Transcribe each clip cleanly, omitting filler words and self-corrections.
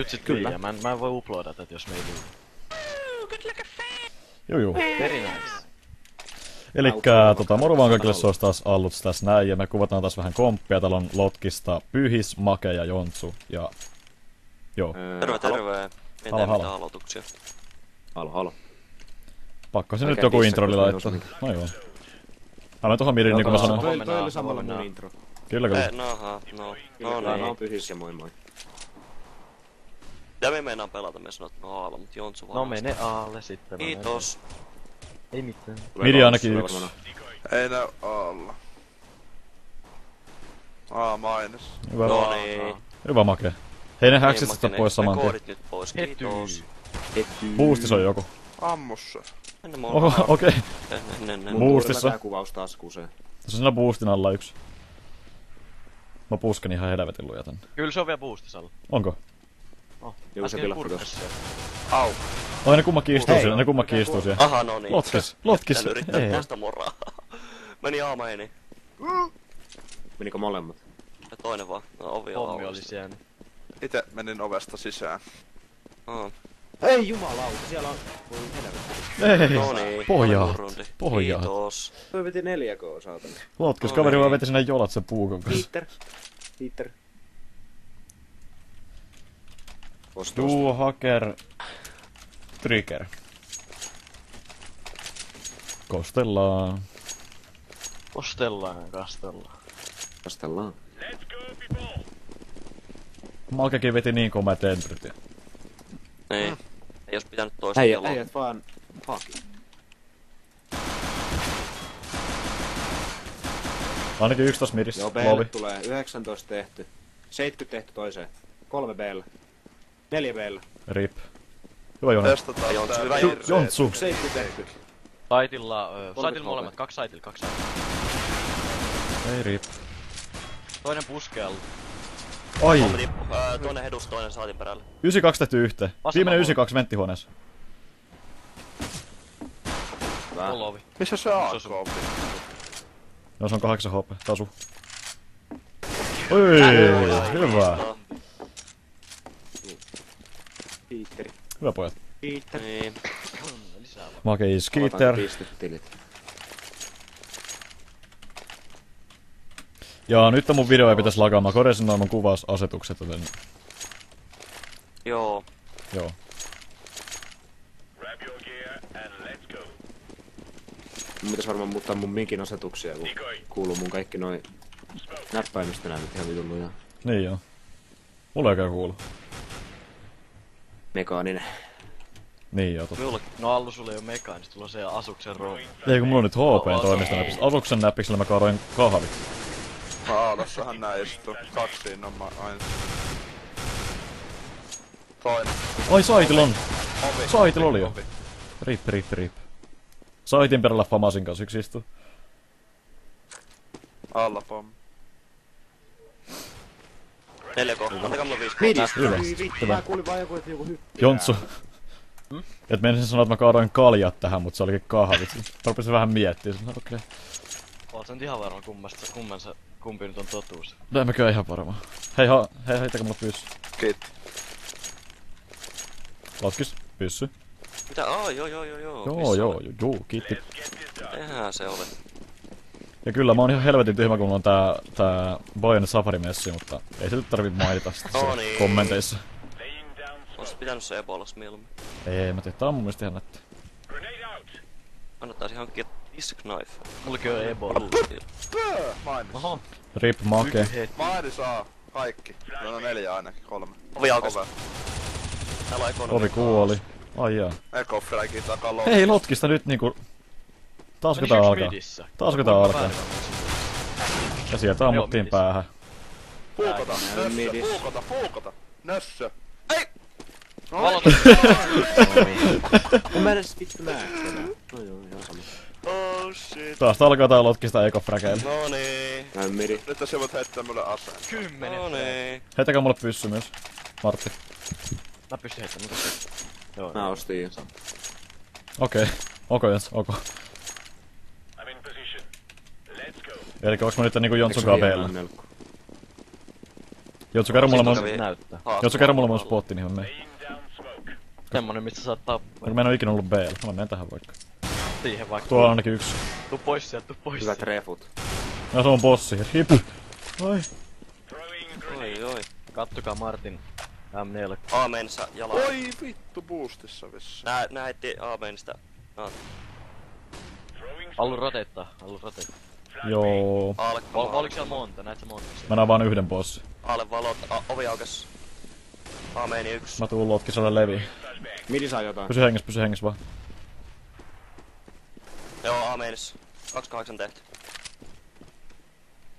Nyt sit kyllä. Mä en voi uploada tätä, jos me ei tuu. Juu. Very nice. Elikkä moro vaan kaikille, se olisi taas Alluts tässä näin, ja me kuvataan taas vähän komppia. Täällä on Lotkista Pyhis, Make ja Jontsu, ja... Joo. Terve. Mitä aloituksia. Halo. Pakko se nyt joku introli laittaa. No joo. Mä menen tohon midin, niin kuin mä sanoin. Toi oli samalla mun intro. Kyllä. No on Pyhis ja moi moi. Ja me meinaan pelata, me sanot Aalla, mut Jontsu varmasti. No mene Aalle sitten. Kiitos. Ei mitään. Midi ainakin yksi. Ei näy Aalla. Mainos. Hyvä. No niin. Hyvä Make. Hei ne häksistä sitä pois saman tien. Koodit nyt pois, kiitos. Boostis on joku. Ammussa. Oho, okei. Boostissa. Tää kuvaus taas kusee. Tässä on siinä boostin alla yksi. Mä pusken ihan helvetin luja tänne. Kyllä se on vielä boostisalla. Onko? Oh, Juu, se pilaffu tossa. Au. Ai ne kummakin istuu siellä, ne kummakin istuu siellä. Aha, no niin. Lotkis. Tän yrittää tästä moraa. Meni A meni. Menikö molemmat? Ja toinen vaan. No, ovi on Pommi oli siellä. Ite menin ovesta sisään. Ei jumalauta, siellä on... Voi helvetti. Ei, no niin. Pohjaat. Kiitos. Toi veti 4K, saatana. Lotkis, kaveri vaan veti sinne jolat sen puukon kanssa. Peter. Juu, hacker. Trigger. Kostellaan. Kastellaan. Makekin veti niin komea tendrytiä. Niin. Ei jos pitänyt toista Äijät vaan... Fuck. Ainakin 11 midissä. Joo, B:lle tulee 19 tehty. 70 tehty toiseen. 3 B:lle. 4 B:lle. Rip. Hyvä Joni. Testataan Jontsu, hyvä Jontsu. 70 tehty. Saitilla molemmat, 2 saitilla. Ei rip. Toinen puskealla. Ai! Toinen hedus, toinen saatin perällä. 92 tehty yhteen. Viimeinen 92 venttihuoneessa. Mulla ovi. Missä se AK? No se on 8 HP. Tasu. Oi, hyvä. Peter. Hyvä pojat. Peter. Niin. Make Skeeter. Ja nyt mun video ei pitäis lagaa. Mä korjasin noin mun kuvausasetukset, joten... Joo. Mun pitäis varmaan muuttaa mun minkin asetuksia, kun kuuluu mun kaikki noin näppäimistä nää nyt ihan vitun lujaa. Niin joo. Mulla ei oikein kuulu. Mekaaninen. Niin joo, totta. No Allu, sulla ei oo mekaanista, sulla on se Asuksen rooli. Ei kun mulla on nyt HPn toimistonäpistä. Asuksen näppiksellä mä kaadoin kahvit. Aalassahan nää istuu. 2 siinä on aina. Toinen. Ai Saitil on! Ovi. Saitil oli jo. Rip. Saitin perällä Famasin kanssa yksi istuu. Alla pommi. 4K. Antakaa mulle 5K. Midis. Hyvä. Mä kuulin vaan joku, että joku hyppää. Jontsu. Et menisin sanoa, että mä kaadoin kaljat tähän, mut se olikin kahvit. Rupesin vähän miettiä. Okei. Oot sä nyt ihan varma kumpi nyt on totuus? No en mä kyllä ihan varmaan. Hei, heitäkö mulle pyssy? Kiitti. Lotkis, pyssy. Mitä? Joo, kiitti. Eihän se ole. Ja kyllä mä oon ihan helvetin tyhmä, kun on tää Bayonet Safari-messi, mutta ei se nyt tarvii mainita sitä niin. kommenteissa. Olis pitänyt se Ebolas mieluummin. Ei, mä tiedän, tää on mun mielestä ihan nätti. Kannattaisi hankkia Disc Knife. Mullakin on Ebola. Mainos. Oho. Rip, Make. Mainos saa. Kaikki. No 4 ainakin, 3. Ovi aukas. Ove. Täällä on ekonomi. Ovi kuoli. Ai jaa. Ekofragin takaa loppu. Hei, Lotkista nyt niinku... Taasko tää alkaa? Taasko tää alkaa? Ja sieltä ammuttiin päähän. Puukota, nössö, puukota, nössö. Ei! En mä edes vittu näe sitä. No joo, ihan sama. Oh shit. Taas alkaa tää Lotkista ekofräkeillä. No niin. Näin midi. Nyt sä voit heittää mulle aseen. 10. No niin. Heitäkää mulle pyssy myös. Martti. Mä pystyn heittämään, mutta... Joo. Mä ostin jo. Okei. Ok. Elikkä onks mä nyt niinku Jontsun B:llä? Joutsu kerro mulle Siitä mun... kävi näyttää. Joutsu kerro mulle mun spotti, niin mä menen. Semmonen, mistä saat tappaa. Mä en oo ikinä ollut B-llä. Mä menen tähän vaikka. Siihen vaikka. Tuolla on ainakin yksi. Tuu pois sieltä, tuu pois Hyvät sieltä. refut. No se on bossi. Rip. Ai. Oi. Kattokaa Martin M4. A-mainissa jalalla. Oi vittu boostissa vissi. Nää heitti A-mainista. Allu roteettaa. Joo. Aalle Oliko siellä monta? Näet sä monta? Mä näen vaan yhden bossin. Aalle valot. Ovi aukes. A-maini 1. Mä tuun lotkiselle leviin. Midi saa jotain. Pysy hengissä vaan. Joo, A-mainissa. 28 tehty.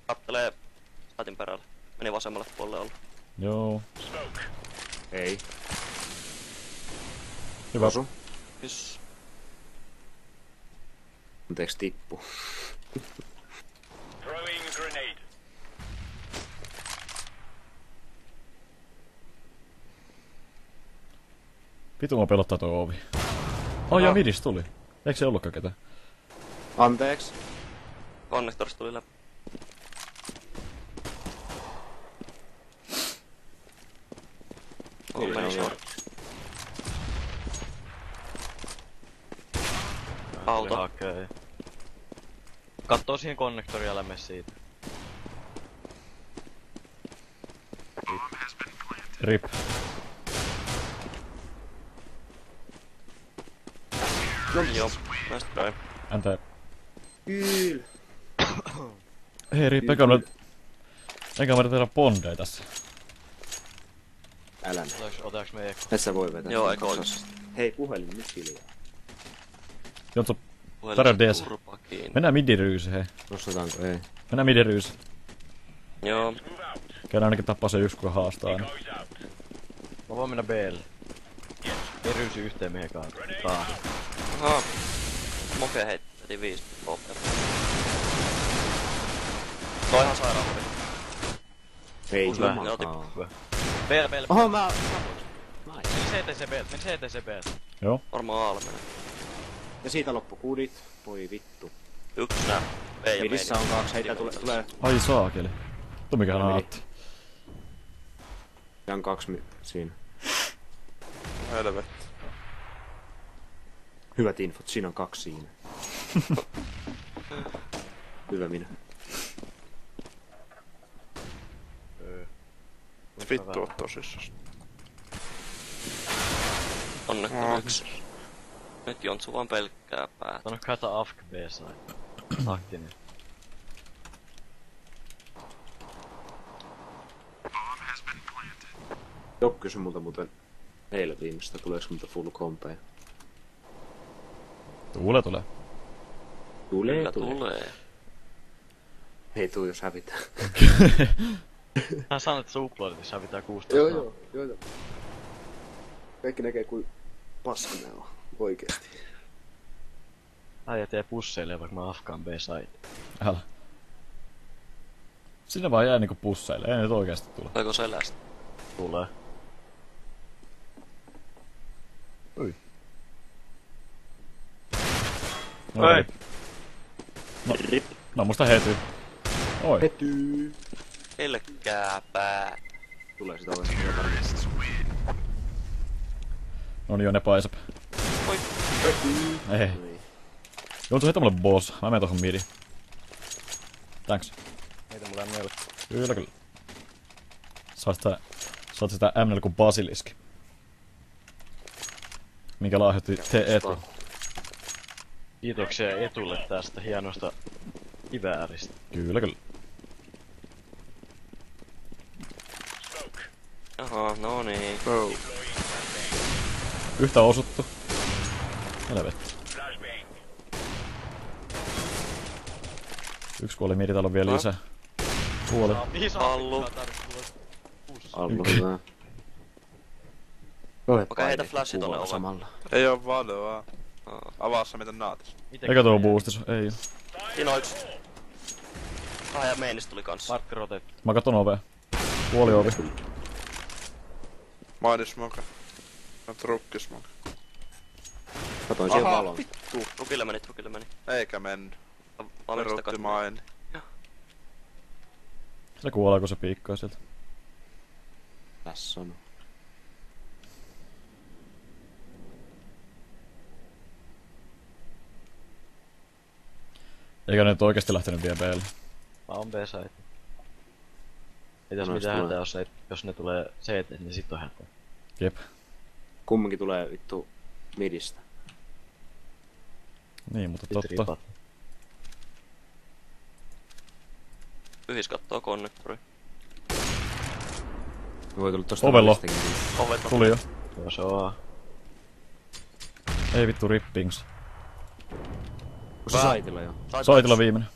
Kattelee statin perällä. Meni vasemmalle puolelle olla. Joo. Ei. Hyvä. Osu. Pys. Anteeksi tippu. Vitu mua pelottaa tuo ovi. Ai ja midis tuli. Eikö se ollutkaan ketään? Anteeksi. Konnektorista tuli läpi. Midi Meni on short. Tuli Auto. hakee. Kattoo siihen konnektoriin ja lämme siitä. Rip. Joo. Näistä päin. Entä... Kyl. Hei Rip, eikä mä tehdä bondeja tässä. Älä mene. Otaks me Eko? Et sä voi vetää. Joo, sitä eikö kasasta. Hei, puhelin, nyt hiljaa. Jontsu, Puhelin tarjoa DS. turpa kiinni. Mennään midiryysi, hei. Nostetaanko? Ei. Mennään midiryysi. Joo. Käydään ainakin tappaa se yksi, kun haastaa aina. Mä voin mennä B:lle. Ei ryysy yhteen mihin kanssa. Ahaa. Moke heitti 5 poppeja. Toi on ihan sairaanhoidi. Ei, Hyvä. jumakaan. B:lle. Oho, mä... Meni CTC B:lle. Joo. Varmaan aalle menee. Ja siitä loppu kudit. Voi vittu. Yksi nää. B ja Midissä on 2, heitä tulee. Ai saakeli. Tuo mikähän Meni. aatti. Ja on 2 siinä. Helvetti. Hyvät infot, siinä on 2 siinä. Hyvä minä. Vittu oot tosissas. Onnettomuus yksi. Nyt Jontsu vaan pelkkää päätä. Sano kata AFK B-side. Taktinen. Joku kysyi multa muuten eilen viimeistä, tuleeko multa full kompeja. Tulee. Kyllä tulee. Hei tuu jos hävitään. Hän sanoi, että sun uploaditissa hävitään 16. joo. Kaikki näkee kuin paska nää on. Oikeesti. Äijät jää pusseilee vaikka mä afkaan B-side. Älä. Sinne vaan jää niinku pusseille, ei nyt oikeesti tule. Oliko selästä? Tulee. No, Ei. No musta hety. Oi. Hety. Pelkkää pää. Tulee sitä ovesta kyllä varmasti. No niin, jo ne paisap. Oi. Ei. Joutuu heitä mulle boss. Mä menen tohon midi. Thanks. Heitä mulle M4. Kyllä. Saat sitä M4 kuin basiliski. Minkä lahjoitti te Etu. Kiitoksia Etulle tästä hienosta kivääristä. Kyllä. Aha, no niin. Oh. Yhtä osuttu. Helvetti. Yksi kuoli midi, täällä on vielä lisää. Kuoli. Allu. Allu hyvää. Okei, heitä flashi tonne ovelle. samalla. Ei oo valoa. Aa. Avaa se miten naatis. Eikä tuo boostis, ei oo. Siinä on yksi. Ja meinis tuli kanssa. Martti rotet. Mä katon ovea. Kuoli ovi. Mainismoke. No trukkismoke. Katoin siihen Aha, valon. vittu. Trukille meni. Eikä mennyt. Valmista Peruutti takaisin. main. Se kuolee, kun se piikkaa sieltä. Tässä on. Eikä ne nyt oikeesti lähtenyt vielä B:lle. Mä oon B-side. Ei tässä No, mitään jos hätää, jos ne tulee CT, niin sit on hätää. Jep. Kumminkin tulee vittu midistä. Niin, mutta Sit totta. ripat. Pyhis kattoo konnektori. Voi tulla tosta Ovelo. välistäkin. Ovet on. Tuli jo. Joo, se on A. Ei vittu rippings. Onko se saitilla jo? Saitilla viimeinen.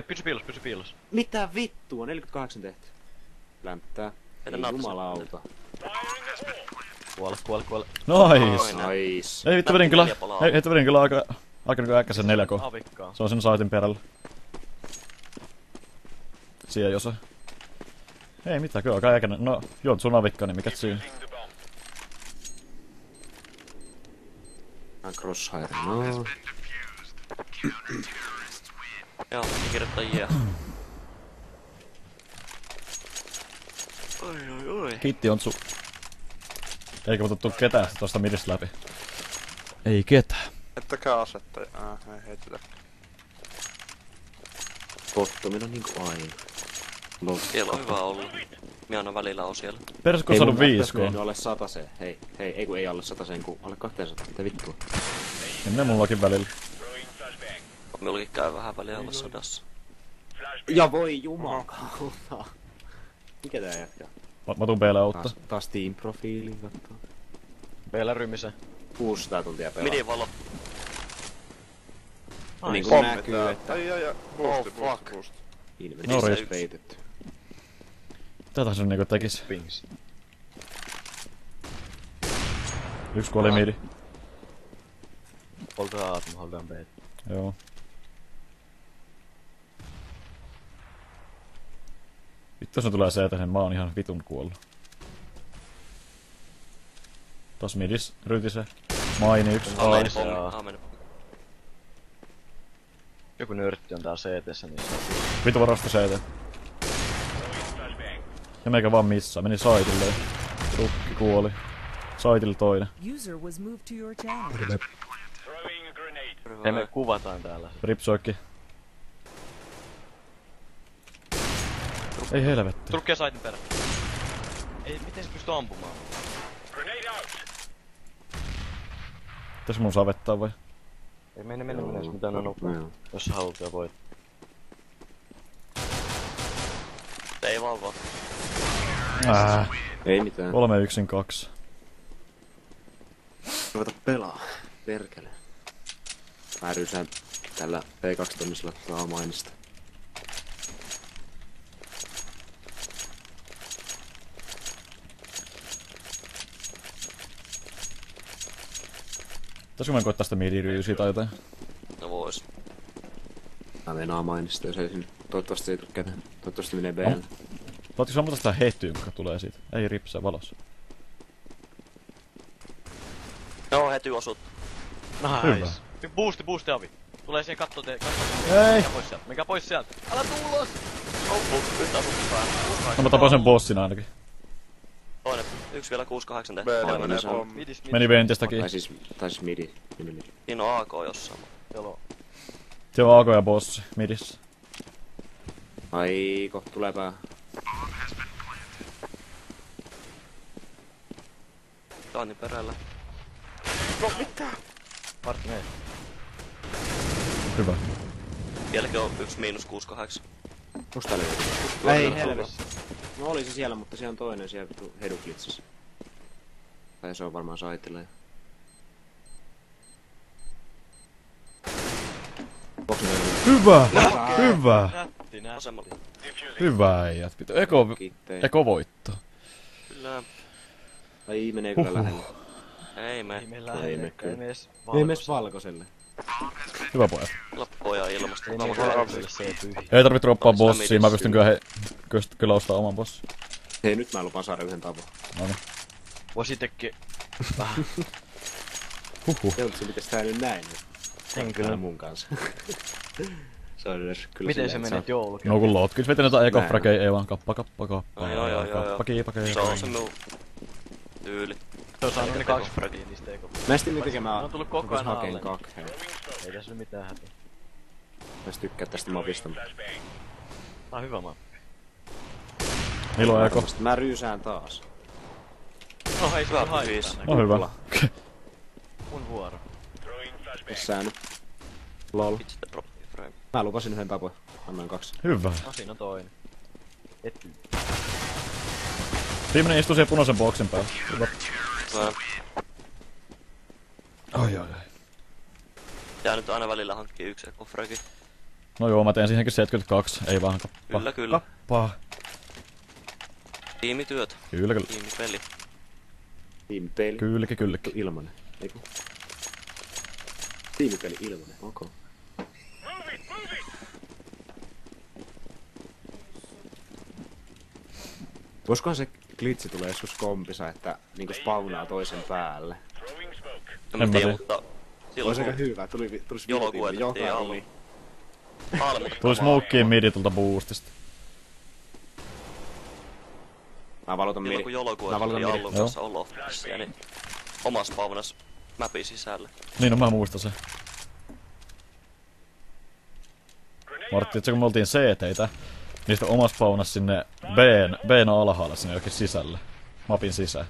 Pysy piilos. Mitä vittua? 48 tehty. Lämpittää. Heitä Ei natsi. jumalauta. Kuole. Nice. Nice. Ei vittu vedin kyllä. Ei vittu vedin kyllä aika niinku äkkäsen 4K. Avikkaa. Se on sen saitin perällä. Siellä jo se. Ei mitään, kyllä aika äkänen. No, joo, sun avikka, niin mikä siinä? Crosshair, no. Joo, kirjoittajia. Oi. Kiitti Jontsu. Eikä otettu ketään tosta midistä läpi. Ei ketään. Ettäkää asetta. Ei heitetä. Pottomin on niinku aina. Siellä on hyvä ollut. Minä aina välillä on siellä. Peräs kun on saanut 5K. alle 100 se. Hei, ei kun ei alle 100 kun alle 200. Mitä vittua? Niin ne mullakin välillä. Minullakin käy vähän väliä olla sodassa. Ja voi jumalauta. Mikä tää jätkä? Mä tuun B:lle auttaa. Taas Steam-profiilin kattoo. Meillä rymise. 600 tuntia pelaa. Midin valo. Niin kuin Pommit näkyy, täällä. että Boost. ilmeisesti No se risk. peitetty. Tätä se niinku tekis. Pings. Yksi kuoli midi. Holdaa A, mä holdaan B. Joo. Vittu jos ne tulee CT, niin mä oon ihan vitun kuollut. Tos midis, rytise. Maini yksi. Amen, se on. amen. Joku nörtti on täällä CT:ssä, niin Vitu varasta CT. Ja meikä vaan missaa, meni saitille. Rukki kuoli. Saitille toinen. User was moved to your channel. hei me kuvataan täällä. Ripsoikki. Ei helvetti. Tulkkee saitin perä. Ei, miten se pystyy ampumaan? Pitäis mun savettaa vai? Ei mene, jos mitään on nopea. Joo. Jos sä haluat ja voit. Ei vaan vaan. Ei mitään. 3-1-2. Ruveta pelaa. Perkele. Mä rysään tällä P2-tonnisella mainista. Pitäisikö mä koittaa sitä midi-ryysiä tai jotain? No vois. Mä menen mainista, jos ei sinne. Toivottavasti ei tuu ketään. Toivottavasti menee BL. Saatko sä ammuta sitä hettyä, joka tulee siitä? Ei ripsää valossa. Joo, heti osut. Hyvä. Nice. Boosti avi. Tulee siihen kattoo Ei. Mikä pois sieltä? Älä tuu ulos! Yhtä asuttu päällä. No mä tapan sen bossin ainakin. Toinen. Yksi vielä 6-8 tehty. B Toinen. menee se on. pommi. Meni ventistäkin. Tai siis midi. Midi. Siinä on AK jossain. Joo. Se on AK ja bossi midissä. Aiko, tulee pää. Taani perällä. Martin ei. Hyvä. Vieläkin on yksi -6-8. Onks täällä joku? Ei helvetti. No oli se siellä, mutta siellä on toinen siellä vitu heduklitsassa. Tai se on varmaan saitilla jo. Boksin Hyvä! Hyvä! Nätti. Vasemmalla. Hyvä äijät. kiittei. Eko voitto. Kyllä. Ai menee kyllä lähelle. Ei me. Ei meillä Ei lähelle. me kyllä. Ei me edes Ei mes valkoiselle. Hyvä pojat. Lappoja ilmasta. Ei me valkoiselle se ei tyhjä. Ei tarvitse droppaa Onks tää bossia, mä midissä? pystyn kyllä ostaa oman bossin. Hei nyt mä lupaan saada yhden tavon. Noniin. Voisi tekee Huhhuh. Jontsi, mitäs tää nyt näin? henkilön. Mun kanssa. Se on edes kyllä Miten se silleen, menee että joulukin? No kun lotkis veti noita Näin. ekofrageja, ei vaan kappa. No joo. Kappa, kiipa. Se on se minun tyyli. Se on saanut ne 2 fragia niistä eikö? Mä en tiedä tekemään. Ne on tullut koko ajan hakeen alle. kakheja. Ei tässä nyt mitään hätiä. Mä tykkään tästä mapista. Tää on hyvä mappi. Niillä on eko. Mä ryysään taas. No hei, se Hyvä on haittaa pyhis. näkyy. No hyvä. Mun vuoro. Missään nyt. Lol. Itse te droppi frame. Mä lupasin yhden tapoin. Annoin 2. Hyvä. No siinä on toinen. Etty. Viimeinen istuu siihen punaisen boksin päällä. Hyvä. Mä Ai. jää nyt aina välillä hankkii yksi ekofragi. No joo, mä teen siihenkin 72. Ei vaan kappa. Kyllä. Kappa. Tiimityöt. Kyllä. Tiimipeli. Tiimipeli. Kyllä. Ilmanen. Eiku? Tiimipeli ilmanen. Okay. Voisikohan se glitchi tulee joskus kompisa, että niinku spawnaa toisen päälle? En mä En mä tiedä, tiedä. mutta silloin Olisi aika kun hyvä. Tulis jolokuetettiin alun. Tuli smokiin midi tulta boostista. Mä valotan Silloin midi. kun Mä jolokuetettiin valotan midi. allun kanssa Olofissa, niin oma spawnas mapin sisälle. Niin, no mä muistan sen. Martti, että kun me oltiin CT-tä, niin sitten oma spawnas sinne B:n alhaalla sinne jokin sisälle. Mapin sisään.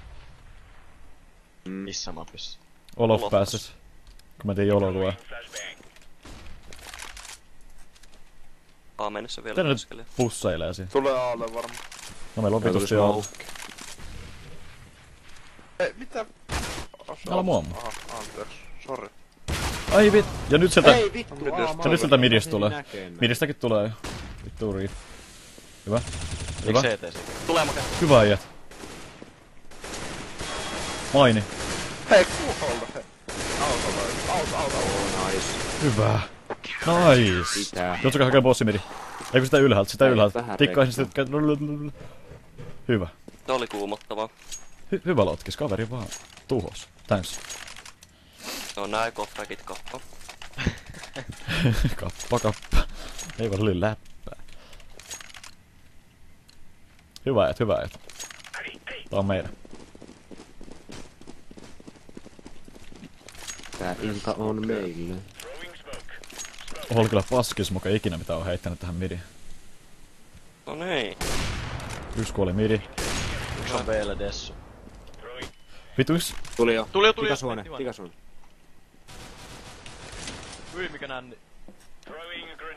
Missä mapissa? Olof Olof pääsis. Kun mä tein jololua. A mennessä vielä Tänne nyt askelia. pussailee siinä. Tulee alle varmaan. No meillä on Tuli vitusti alla. smoke. Ei, mitä? Älä mua. Aha, anteeksi. Sori. Ai vit. Ja nyt sieltä, Ei vittu! ja nyt sieltä midistä tulee. Midistäkin tulee jo. Vittu riit. Hyvä. Hyvä. Eikö CT? Tulee makea. Hyvä äijät. Maini. Hei, kuuholta, hei. Auto. Nice. Hyvä. Nice. Pitää. Jotsuka hakee bossimidi. Eikö sitä ylhäältä, sitä Ei, ylhäältä. vähän Tikkaisin sitä. Hyvä. Se oli kuumottavaa. Hyvä lotkis, kaveri vaan tuhos. Thanks. No nää ekofragit kappa. Kappa. Ei vaan oli läppää. Hyvä äijät. Tää on meidän. Tää ilta on meille. Oli kyllä paskis muka ikinä mitä on heittänyt tähän midiin. No niin. Yksi kuoli midi. Yksi on B:llä Dessu. Vitu yks. Tuli jo. Tuli jo. Tikasuone. Hyi mikä nänni.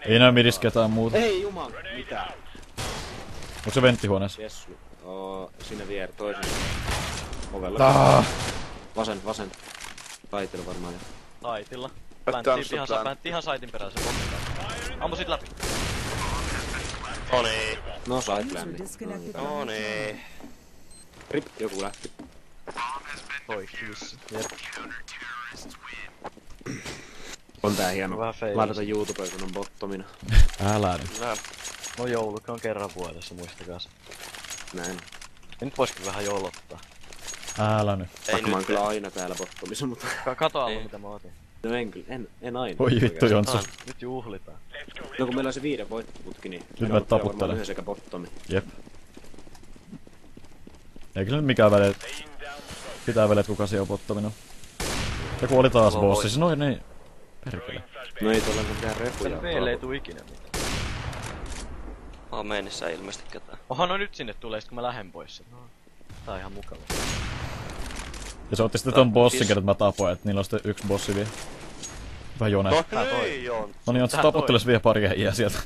Ei näy midis ketään muuta. Ei juman. Mitä? Onko se venttihuoneessa? Jessu. Sinne toisen. Ovella. Vasen. Taitelu varmaan. Taitilla. Tanssu Pläntti ihan saitin perään se bottaa. Ammu sit läpi. No niin. No sait User länni. disconnected No from your niin. channel. Rip, joku lähti. Toi kiss. Jep. On tää hieno. Vähän fail. Laiteta YouTubeen kun on bottomina. Älä nyt. Nää. No joulukka on kerran vuodessa, muistakaa se. Näin. Ja nyt voisikin vähän joulottaa. Älä nyt. Ei Vaikka mä oon nyt. kyllä aina täällä bottomissa, mutta... Kato alla Niin. mitä mä otin. No en kyllä, en aina. Oi vittu oikeastaan. Jontsu. Nyt juhlitaan. No kun meillä on se 5 voittoputki, niin... Nyt mä taputtelen. Yhden sekä bottomi. Jep. Ei kyllä nyt mikään väliä. Pitää väliä, kuka siellä on bottomina. Joku oli taas Alo, bossi. Siis noin niin. Perkele. No ei tuolla mitään repuja. Tän B:lle ei tuu ikinä mitään. A mennessä ei ilmeisesti ketään. Oha, no nyt sinne tulee sit kun mä lähden pois. No. Tää on ihan mukava. Ja se otti sitten ton bossin, kenet mä tapoin, että niillä on sitten yksi bossi vielä. Vähän jone. No Tää toi. hei, on. No niin, on se Tää taputteles vielä pari äijää sieltä.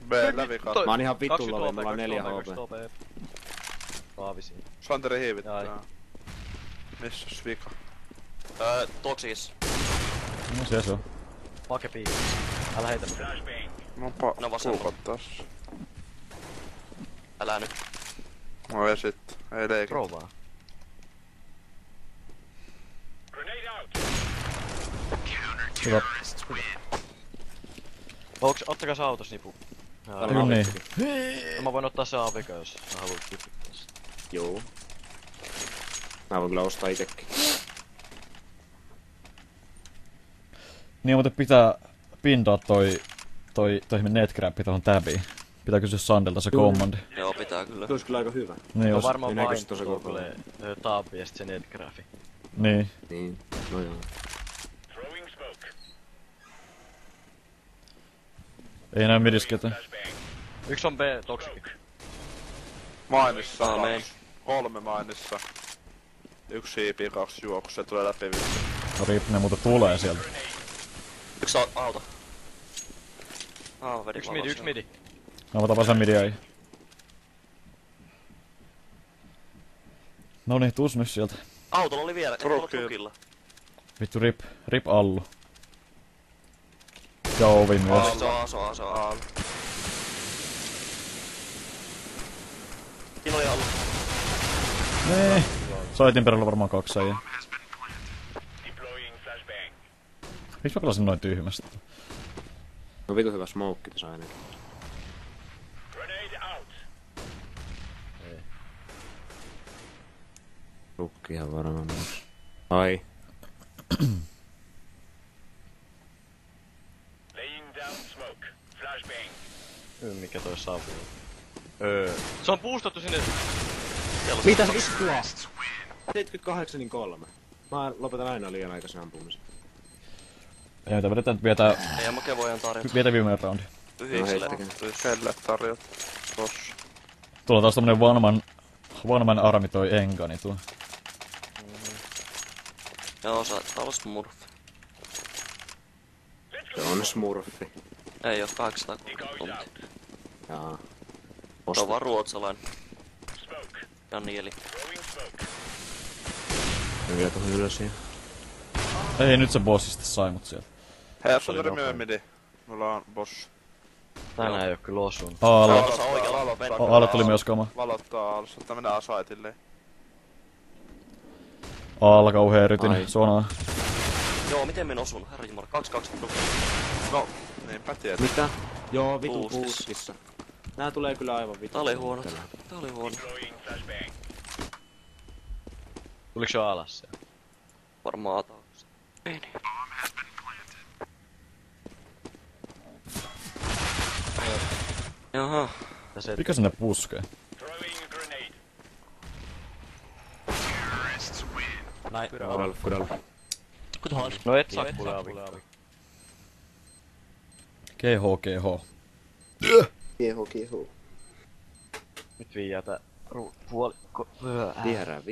B läpi Mä oon ihan vittu 20 lovi, HP, mulla on 4 HP. 20 HP. Paavisiin. Santeri hiivit. Jai. Missäs vika? Toksikis. No se on. Pake piikki. Älä heitä mitään. No No vasemmalla. kuukat tossa. Älä nyt. No ja sit. Ei leikki. Provaa. Hyvä. Ottakaa se autos nipu. Jaa, Kyllä niin. no mä voin ottaa se AVK, jos sä haluat kypyttää sitä. Joo. Mä voin kyllä ostaa itekin. Niin muuten pitää pintaa toi toi netgrappi tohon tabiin. Pitää kysyä Sandelta se commandi. Joo, pitää kyllä. Se olisi kyllä aika hyvä. Niin, No jos... varmaan minäkin vain tuossa tuo koko tulee taapi ja sit se netgraphi. Niin. Niin, no joo. Ei näy midis ketään. Yksi on B toxic. Mainissa. Aamen. 3 mainissa. 1 siipi, 2 juoksu, se tulee läpi vittu. No rip, ne muuta tulee sieltä. Yksi auto. Vedi Yksi midi. No mä tapasin midia ei. Noniin, tuus nyt sieltä. Autolla oli vielä, ei ollut Trukilla. trukilla. Vittu rip Allu. Ja ovi myös. Se on. Siinä oli ollut. Nee. Saitin perällä varmaan 2 äijää. Miksi mä pelasin noin tyhmästi? No vitu hyvä smoke tässä ainakin. Rukkihan varmaan myös. Ai. Mikä toi savu? Se on boostattu sinne. Mitä se vittua? 78-3. Mä lopetan aina liian aikaisen ampumisen. Ei mitä vedetään, vietää Ei make voidaan tarjota. viimeinen roundi. Pyhikselle. Kelle tarjot. Tossa. Tuolla on taas tommonen one man armi toi Engani tuo. Joo, saattaa olla smurfi. Se on smurfi. Ei oo 860 tuntia. Jaa. Se on vaan ruotsalainen. Danieli. Ja vielä tuohon ylös ja... Ei, nyt se bossi sitten sai mut sieltä. Hei, jos on myöhemmin midi. Mulla on boss. Tänään ei oo kyllä osunut. Aalle. Tuossa oikealla. Aalle tuli myös kama. Valottaa alussa, että mennään asaitille. Aalla kauhea rytin Ai. suonaa. Joo, miten min osun? Herra Jumala, 2-2 trukilla. No, niinpä tiedät. Mitä? Joo, vitu Boostissa. boostissa. Nää tulee kyllä aivan vitu. Tää oli huono. Tää oli huono. Tuliko se alas se? Varmaan taakse. Ei niin. Jaha. Ja se Mikä sinne puskee? no et saa kulaa vittu. GH. Kiehu. Nyt viiää tää puoli... Vierään.